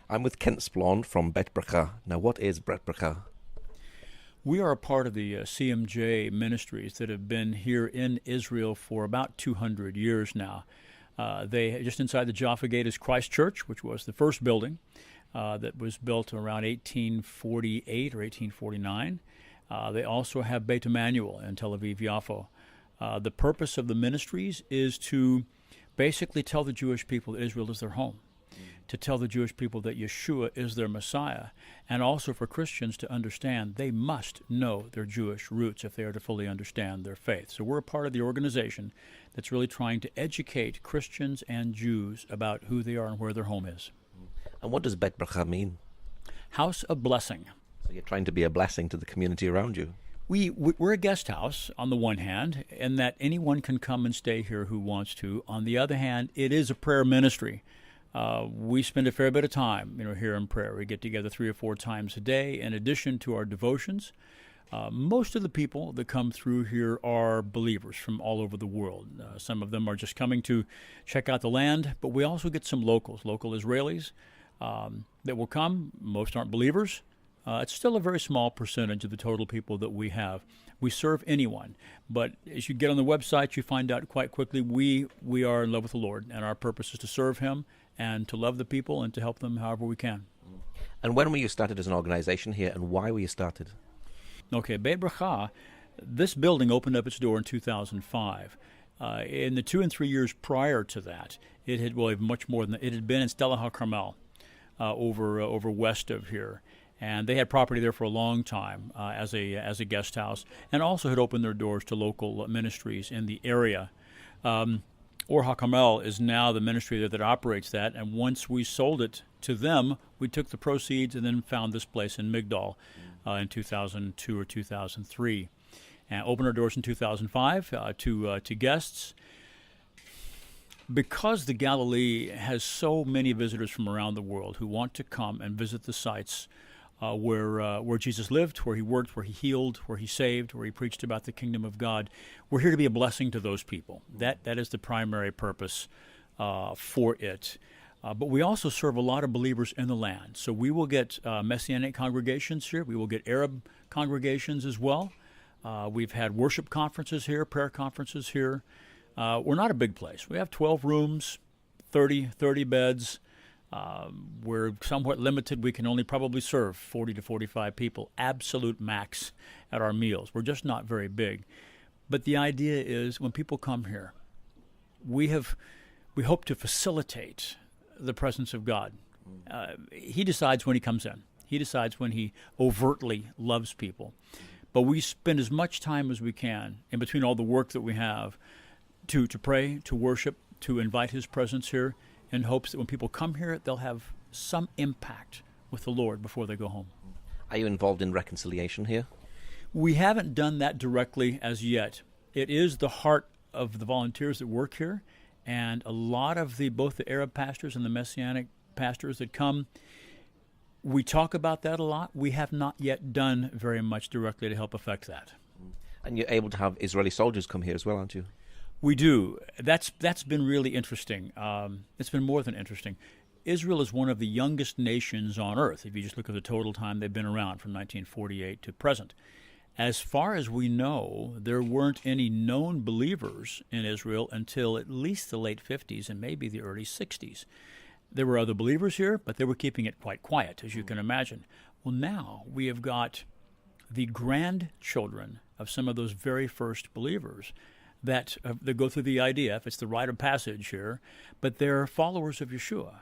I'm with Kent Sploan from Beit Brakah. Now, what is Beit Brakah? We are a part of the CMJ ministries that have been here in Israel for about 200 years now. They just inside the Jaffa Gate is Christ Church, which was the first building that was built around 1848 or 1849. They also have Beit Emmanuel in Tel Aviv, Yafo. The purpose of the ministries is to basically tell the Jewish people that Israel is their home, to tell the Jewish people that Yeshua is their Messiah, and also for Christians to understand they must know their Jewish roots if they are to fully understand their faith. So we're a part of the organization that's really trying to educate Christians and Jews about who they are and where their home is. And what does Beit Brakah mean? House of Blessing. So you're trying to be a blessing to the community around you. We're a guest house on the one hand, in that anyone can come and stay here who wants to. On the other hand, it is a prayer ministry. We spend a fair bit of time, here in prayer. We get together 3 or 4 times a day, in addition to our devotions. Most of the people that come through here are believers from all over the world. Some of them are just coming to check out the land, but we also get some local Israelis that will come. Most aren't believers. It's still a very small percentage of the total people that we have. We serve anyone, but as you get on the website, you find out quite quickly we are in love with the Lord, and our purpose is to serve Him and to love the people and to help them however we can. And when were you started as an organization here, and why were you started? Okay, Beit Brakah, this building opened up its door in 2005. In the 2 and 3 years prior to that, it had much more than that. It had been in Stella HaCarmel, over west of here. And they had property there for a long time as a guest house, and also had opened their doors to local ministries in the area. Or HaCarmel is now the ministry that operates that, and once we sold it to them, we took the proceeds and then found this place in Migdal in 2002 or 2003. And opened our doors in 2005 to guests. Because the Galilee has so many visitors from around the world who want to come and visit the sites where Jesus lived, where He worked, where He healed, where He saved, where He preached about the kingdom of God. We're here to be a blessing to those people. That is the primary purpose for it. But we also serve a lot of believers in the land. So we will get Messianic congregations here. We will get Arab congregations as well. We've had worship conferences here, prayer conferences here. We're not a big place. We have 12 rooms, 30 beds. We're somewhat limited. We can only probably serve 40 to 45 people, absolute max at our meals. We're just not very big. But the idea is when people come here, we hope to facilitate the presence of God. He decides when He comes in. He decides when He overtly loves people. But we spend as much time as we can in between all the work that we have to pray, to worship, to invite His presence here, in hopes that when people come here, they'll have some impact with the Lord before they go home. Are you involved in reconciliation here? We haven't done that directly as yet. It is the heart of the volunteers that work here, and a lot of both the Arab pastors and the Messianic pastors that come, we talk about that a lot. We have not yet done very much directly to help affect that. And you're able to have Israeli soldiers come here as well, aren't you? We do. That's been really interesting. It's been more than interesting. Israel is one of the youngest nations on earth, if you just look at the total time they've been around from 1948 to present. As far as we know, there weren't any known believers in Israel until at least the late 50s and maybe the early 60s. There were other believers here, but they were keeping it quite quiet, as you can imagine. Well, now we have got the grandchildren of some of those very first believers that go through the IDF. It's the rite of passage here, but they're followers of Yeshua.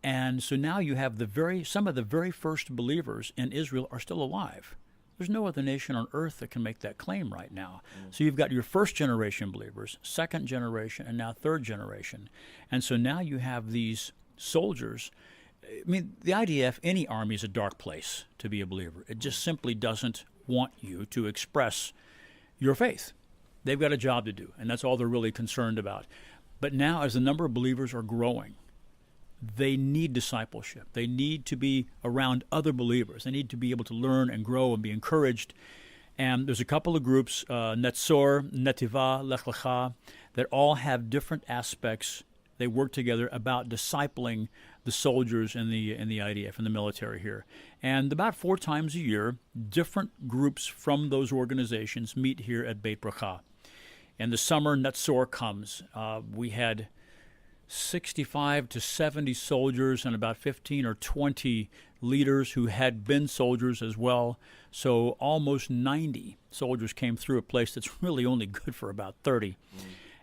And so now you have some of the very first believers in Israel are still alive. There's no other nation on earth that can make that claim right now. So you've got your first generation believers, second generation, and now third generation. And so now you have these soldiers. I mean, the IDF, any army is a dark place to be a believer. It just simply doesn't want you to express your faith. They've got a job to do, and that's all they're really concerned about. But now, as the number of believers are growing, they need discipleship. They need to be around other believers. They need to be able to learn and grow and be encouraged. And there's a couple of groups, Netzor, Netiva, Lech Lecha, that all have different aspects. They work together about discipling the soldiers in the IDF and the military here. And about 4 times a year, different groups from those organizations meet here at Beit Brakah. In the summer, Netzor comes. We had 65 to 70 soldiers and about 15 or 20 leaders who had been soldiers as well. So almost 90 soldiers came through a place that's really only good for about 30.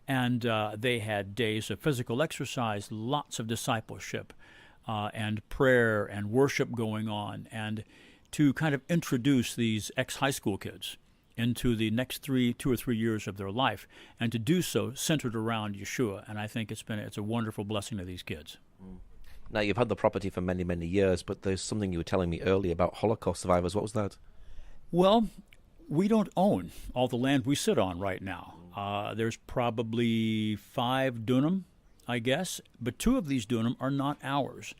And they had days of physical exercise, lots of discipleship, and prayer and worship going on, and to kind of introduce these ex-high school kids into the next 2 or 3 years of their life, and to do so centered around Yeshua. And I think it's a wonderful blessing to these kids. Now, you've had the property for many, many years, but there's something you were telling me earlier about Holocaust survivors. What was that? Well, we don't own all the land we sit on right now. There's probably 5 dunam, I guess, but 2 of these dunam are not ours.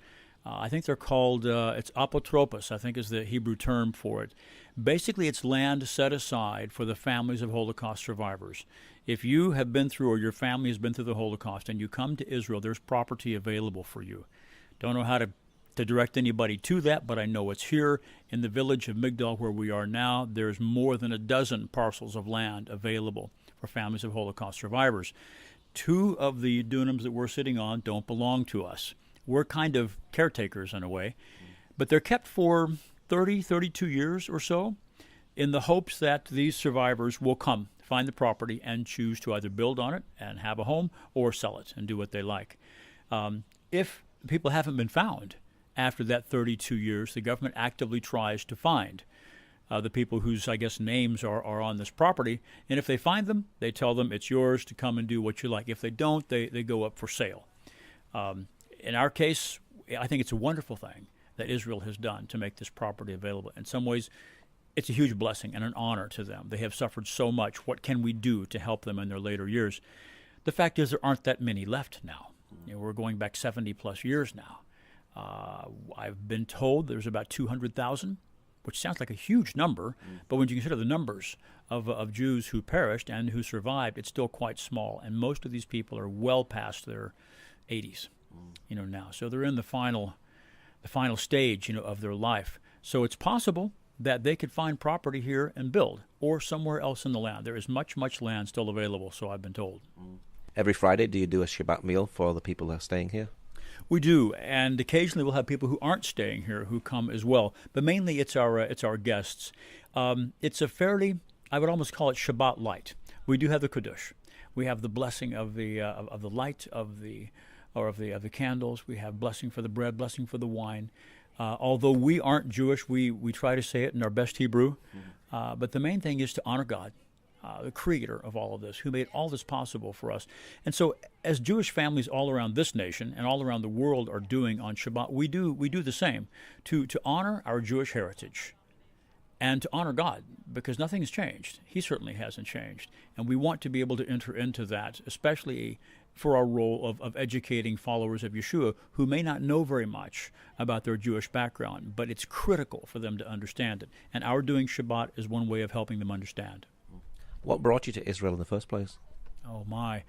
I think they're called, it's apotropos, I think is the Hebrew term for it. Basically, it's land set aside for the families of Holocaust survivors. If you have been through, or your family has been through the Holocaust, and you come to Israel, there's property available for you. Don't know how to direct anybody to that, but I know it's here in the village of Migdal where we are now. There's more than a dozen parcels of land available for families of Holocaust survivors. 2 of the dunams that we're sitting on don't belong to us. We're kind of caretakers in a way, but they're kept for 30, 32 years or so in the hopes that these survivors will come, find the property, and choose to either build on it and have a home or sell it and do what they like. If people haven't been found after that 32 years, the government actively tries to find the people whose, I guess, names are on this property. And if they find them, they tell them it's yours to come and do what you like. If they don't, they go up for sale. In our case, I think it's a wonderful thing that Israel has done to make this property available. In some ways, it's a huge blessing and an honor to them. They have suffered so much. What can we do to help them in their later years? The fact is there aren't that many left now. We're going back 70-plus years now. I've been told there's about 200,000, which sounds like a huge number, but when you consider the numbers of Jews who perished and who survived, it's still quite small. And most of these people are well past their 80s, now. So they're in the final stage, of their life. So it's possible that they could find property here and build, or somewhere else in the land. There is much, much land still available, so I've been told. Every Friday, do you do a Shabbat meal for the people that are staying here? We do, and occasionally we'll have people who aren't staying here who come as well. But mainly it's our guests. It's a fairly, I would almost call it Shabbat light. We do have the Kiddush. We have the blessing of the light of the candles. We have blessing for the bread, blessing for the wine. Although we aren't Jewish, we try to say it in our best Hebrew. But the main thing is to honor God, the creator of all of this, who made all this possible for us. And so as Jewish families all around this nation and all around the world are doing on Shabbat, we do the same, to honor our Jewish heritage and to honor God, because nothing has changed. He certainly hasn't changed. And we want to be able to enter into that, especially for our role of educating followers of Yeshua who may not know very much about their Jewish background, but it's critical for them to understand it. And our doing Shabbat is one way of helping them understand. What brought you to Israel in the first place? Oh, my.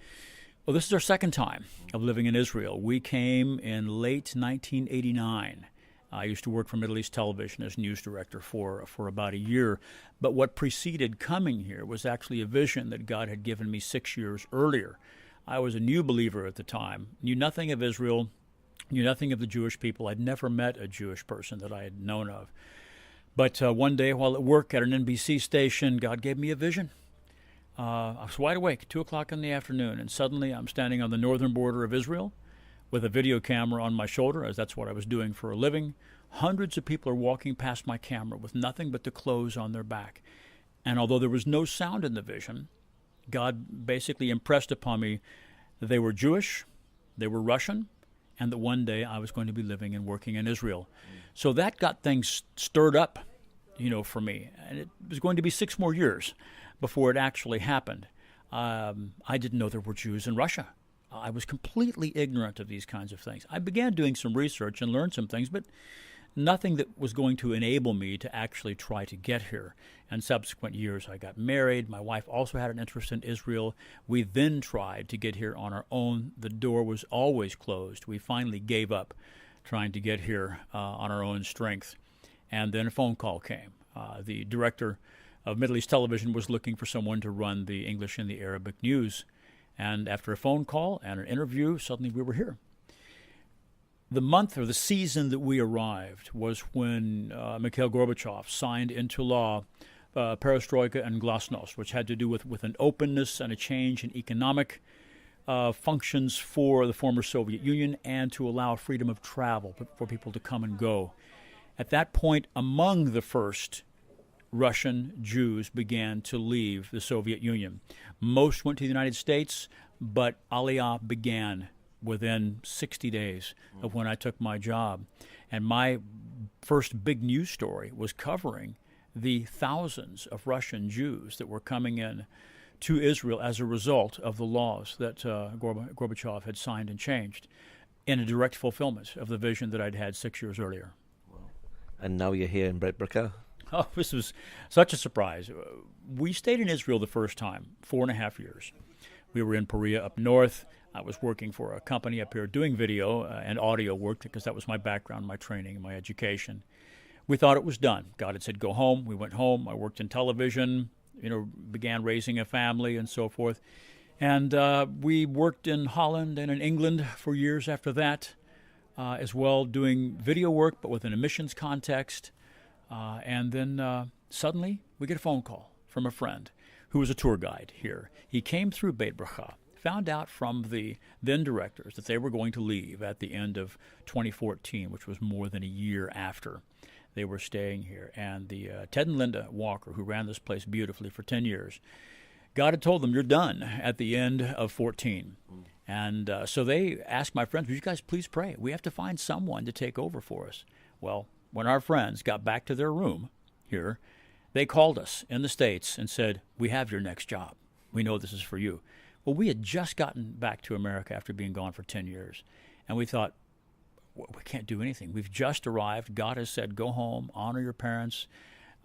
Well, this is our second time of living in Israel. We came in late 1989. I used to work for Middle East Television as news director for about a year. But what preceded coming here was actually a vision that God had given me 6 years earlier. I was a new believer at the time, knew nothing of Israel, knew nothing of the Jewish people. I'd never met a Jewish person that I had known of. But one day while at work at an NBC station, God gave me a vision. I was wide awake, 2 o'clock in the afternoon, and suddenly I'm standing on the northern border of Israel with a video camera on my shoulder, as that's what I was doing for a living. Hundreds of people are walking past my camera with nothing but the clothes on their back. And although there was no sound in the vision, God basically impressed upon me that they were Jewish, they were Russian, and that one day I was going to be living and working in Israel. So that got things stirred up, for me. And it was going to be 6 more years before it actually happened. I didn't know there were Jews in Russia. I was completely ignorant of these kinds of things. I began doing some research and learned some things, but nothing that was going to enable me to actually try to get here. In subsequent years, I got married. My wife also had an interest in Israel. We then tried to get here on our own. The door was always closed. We finally gave up trying to get here on our own strength. And then a phone call came. The director of Middle East Television was looking for someone to run the English and the Arabic news. And after a phone call and an interview, suddenly we were here. The month or the season that we arrived was when Mikhail Gorbachev signed into law Perestroika and Glasnost, which had to do with an openness and a change in economic functions for the former Soviet Union and to allow freedom of travel for people to come and go. At that point, among the first Russian Jews began to leave the Soviet Union. Most went to the United States, but Aliyah began within 60 days of when I took my job. And my first big news story was covering the thousands of Russian Jews that were coming in to Israel as a result of the laws that Gorbachev had signed and changed, in a direct fulfillment of the vision that I'd had 6 years earlier. And now you're here in Beit Brakah. Oh, this was such a surprise. We stayed in Israel the first time, 4.5 years. We were in Perea up north. I was working for a company up here doing video and audio work because that was my background, my training, and my education. We thought it was done. God had said, go home. We went home. I worked in television, began raising a family and so forth. And we worked in Holland and in England for years after that as well, doing video work, but within a missions context. And then suddenly we get a phone call from a friend who was a tour guide here. He came through Beit Brakah, found out from the then directors that they were going to leave at the end of 2014, which was more than a year after they were staying here. And the Ted and Linda Walker, who ran this place beautifully for 10 years, God had told them, you're done at the end of 14. And so they asked my friends, would you guys please pray? We have to find someone to take over for us. Well, when our friends got back to their room here, they called us in the States and said, we have your next job. We know this is for you. Well, we had just gotten back to America after being gone for 10 years. And we thought, well, we can't do anything. We've just arrived. God has said, go home, honor your parents.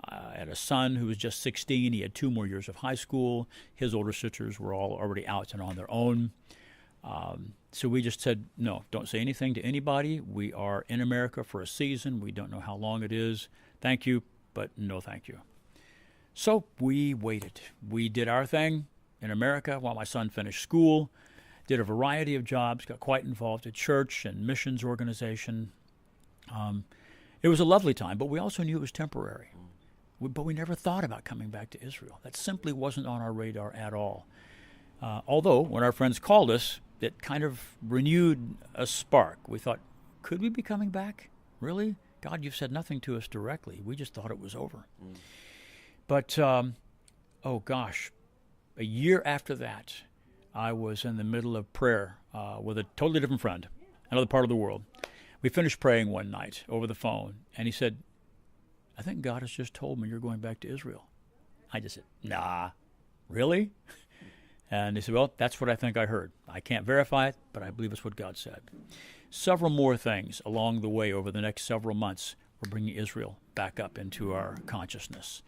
I had a son who was just 16. He had 2 more years of high school. His older sisters were all already out and on their own. So we just said, no, don't say anything to anybody. We are in America for a season. We don't know how long it is. Thank you, but no thank you. So we waited. We did our thing in America while my son finished school, did a variety of jobs, got quite involved at church and missions organization. It was a lovely time, but we also knew it was temporary. But we never thought about coming back to Israel. That simply wasn't on our radar at all. Although, when our friends called us, it kind of renewed a spark. We thought, could we be coming back? Really? God, you've said nothing to us directly. We just thought it was over. But, oh gosh, a year after that, I was in the middle of prayer with a totally different friend, another part of the world. We finished praying one night over the phone, and he said, I think God has just told me you're going back to Israel. I just said, nah, really? And he said, well, that's what I think I heard. I can't verify it, but I believe it's what God said. Several more things along the way over the next several months were bringing Israel back up into our consciousness.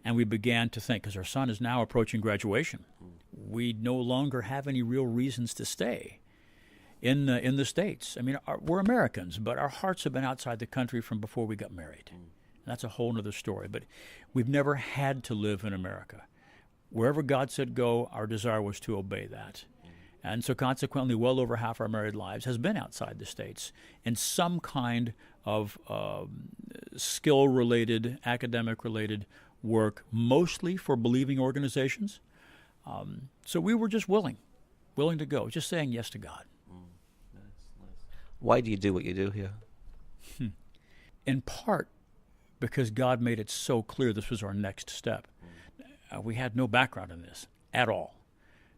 And we began to think, because our son is now approaching graduation, we no longer have any real reasons to stay in the States. I mean, we're Americans, but our hearts have been outside the country from before we got married. And that's a whole other story. But we've never had to live in America. Wherever God said go, our desire was to obey that. And so consequently, well over half our married lives has been outside the States in some kind of skill-related, academic-related work, mostly for believing organizations. So we were just willing to go, just saying yes to God. Nice. Why do you do what you do here? In part because God made it so clear this was our next step. We had no background in this at all.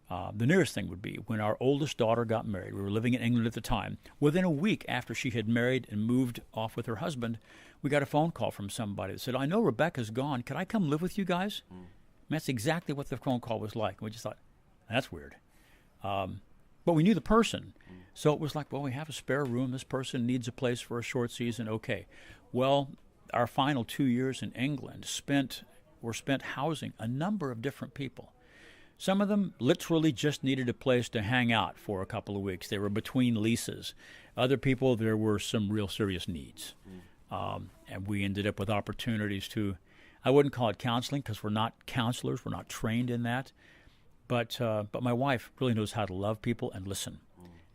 The nearest thing would be when our oldest daughter got married. We were living in England at the time. Within a week after she had married and moved off with her husband, we got a phone call from somebody that said, I know Rebecca's gone. Can I come live with you guys? And that's exactly what the phone call was like. We just thought, that's weird. But we knew the person. So it was like, well, we have a spare room. This person needs a place for a short season. Okay. Well, our final 2 years in England were spent housing a number of different people. Some of them literally just needed a place to hang out for a couple of weeks. They were between leases. Other people, there were some real serious needs. And we ended up with opportunities to, I wouldn't call it counseling because we're not counselors. We're not trained in that. But my wife really knows how to love people and listen.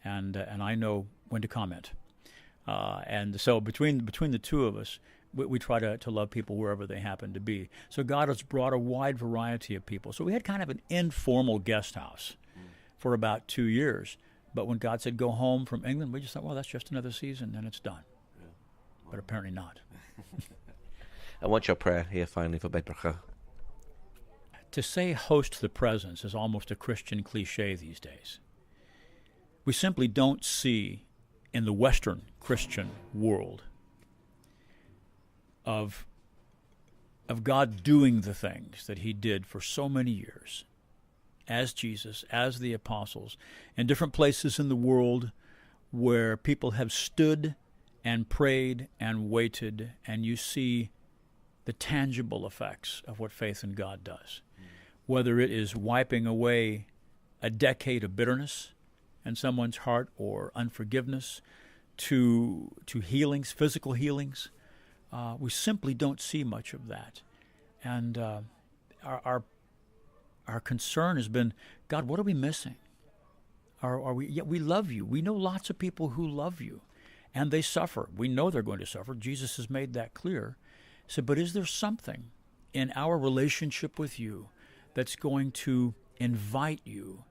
And I know when to comment. And so between the two of us, we try to love people wherever they happen to be. So God has brought a wide variety of people. So we had kind of an informal guest house for about 2 years. But when God said, go home from England, we just thought, well, that's just another season, and it's done. Yeah. But apparently not. And what's your prayer here finally for Beit Brakah? To say host the presence is almost a Christian cliche these days. We simply don't see in the Western Christian world of God doing the things that he did for so many years as Jesus, as the apostles, in different places in the world where people have stood and prayed and waited, and you see the tangible effects of what faith in God does. Whether it is wiping away a decade of bitterness in someone's heart or unforgiveness to healings, physical healings, we simply don't see much of that. And our concern has been, God, what are we missing? Are we? Yeah, we love you. We know lots of people who love you, and they suffer. We know they're going to suffer. Jesus has made that clear. So, but is there something in our relationship with you that's going to invite you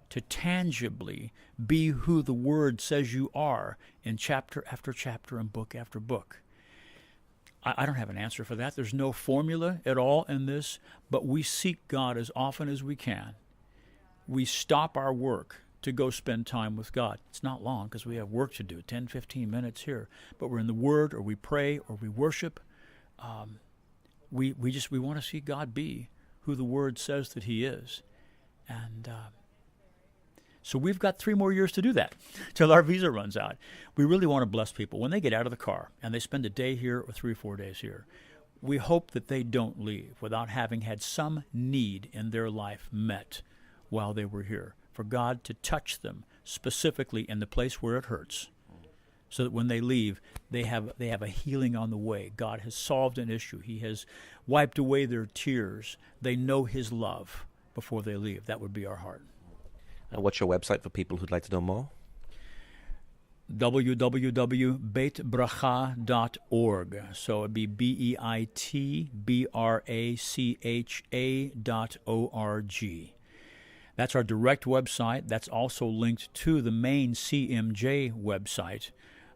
to tangibly be who the Word says you are in chapter after chapter and book after book? I don't have an answer for that. There's no formula at all in this, but we seek God as often as we can. We stop our work to go spend time with God. It's not long because we have work to do, 10, 15 minutes here. But we're in the Word, or we pray, or we worship. We want to see God be who the Word says that he is. And so we've got 3 more years to do that till our visa runs out. We really want to bless people. When they get out of the car and they spend a day here or 3 or 4 days here, we hope that they don't leave without having had some need in their life met while they were here, for God to touch them specifically in the place where it hurts, so that when they leave, they have a healing on the way. God has solved an issue. He has wiped away their tears. They know his love before they leave. That would be our heart. And what's your website for people who'd like to know more? www.beitbrakah.org. So it'd be BEITBRACHA.org. That's our direct website. That's also linked to the main CMJ website,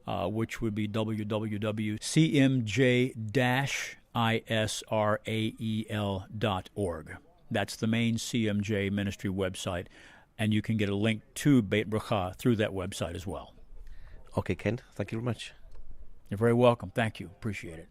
which would be www.cmj-israel.org. That's the main CMJ ministry website, and you can get a link to Beit Brakah through that website as well. Okay, Ken, thank you very much. You're very welcome. Thank you. Appreciate it.